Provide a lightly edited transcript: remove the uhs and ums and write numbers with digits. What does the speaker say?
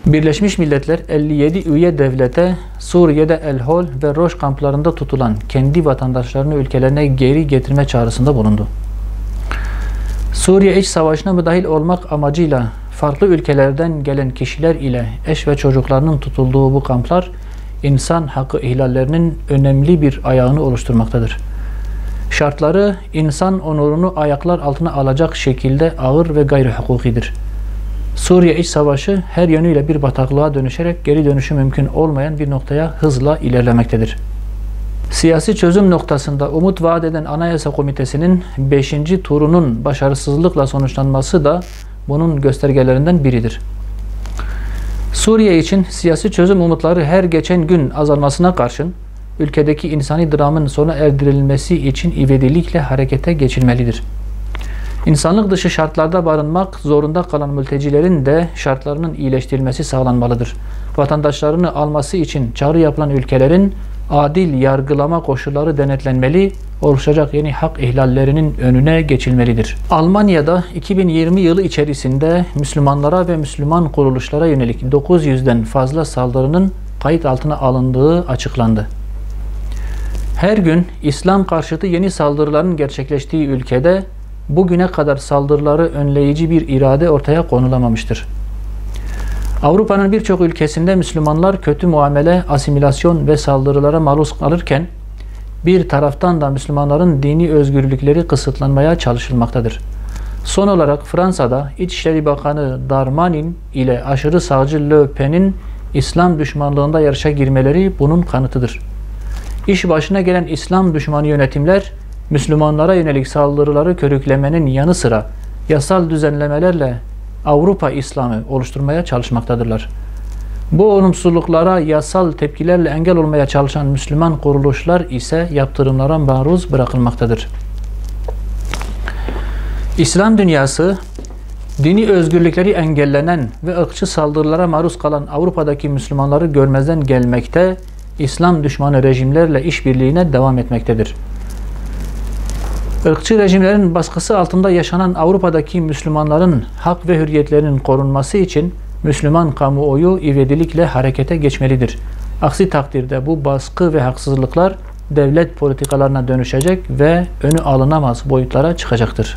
Birleşmiş Milletler 57 üye devlete Suriye'de El Hol ve Roş kamplarında tutulan kendi vatandaşlarını ülkelerine geri getirme çağrısında bulundu. Suriye iç savaşına müdahil olmak amacıyla farklı ülkelerden gelen kişiler ile eş ve çocuklarının tutulduğu bu kamplar insan hakkı ihlallerinin önemli bir ayağını oluşturmaktadır. Şartları insan onurunu ayaklar altına alacak şekilde ağır ve gayri hukukidir. Suriye iç savaşı her yönüyle bir bataklığa dönüşerek geri dönüşü mümkün olmayan bir noktaya hızla ilerlemektedir. Siyasi çözüm noktasında umut vaat eden Anayasa Komitesi'nin 5. turunun başarısızlıkla sonuçlanması da bunun göstergelerinden biridir. Suriye için siyasi çözüm umutları her geçen gün azalmasına karşın ülkedeki insani dramın sona erdirilmesi için ivedilikle harekete geçilmelidir. İnsanlık dışı şartlarda barınmak zorunda kalan mültecilerin de şartlarının iyileştirilmesi sağlanmalıdır. Vatandaşlarını alması için çağrı yapılan ülkelerin adil yargılama koşulları denetlenmeli, oluşacak yeni hak ihlallerinin önüne geçilmelidir. Almanya'da 2020 yılı içerisinde Müslümanlara ve Müslüman kuruluşlara yönelik 900'den fazla saldırının kayıt altına alındığı açıklandı. Her gün İslam karşıtı yeni saldırıların gerçekleştiği ülkede bugüne kadar saldırıları önleyici bir irade ortaya konulamamıştır. Avrupa'nın birçok ülkesinde Müslümanlar kötü muamele, asimilasyon ve saldırılara maruz kalırken bir taraftan da Müslümanların dini özgürlükleri kısıtlanmaya çalışılmaktadır. Son olarak Fransa'da İçişleri Bakanı Darmanin ile aşırı sağcı Le Pen'in İslam düşmanlığında yarışa girmeleri bunun kanıtıdır. İş başına gelen İslam düşmanı yönetimler Müslümanlara yönelik saldırıları körüklemenin yanı sıra yasal düzenlemelerle Avrupa İslam'ı oluşturmaya çalışmaktadırlar. Bu olumsuzluklara yasal tepkilerle engel olmaya çalışan Müslüman kuruluşlar ise yaptırımlara maruz bırakılmaktadır. İslam dünyası, dini özgürlükleri engellenen ve ırkçı saldırılara maruz kalan Avrupa'daki Müslümanları görmezden gelmekte, İslam düşmanı rejimlerle işbirliğine devam etmektedir. Irkçı rejimlerin baskısı altında yaşanan Avrupa'daki Müslümanların hak ve hürriyetlerinin korunması için Müslüman kamuoyu ivedilikle harekete geçmelidir. Aksi takdirde bu baskı ve haksızlıklar devlet politikalarına dönüşecek ve önü alınamaz boyutlara çıkacaktır.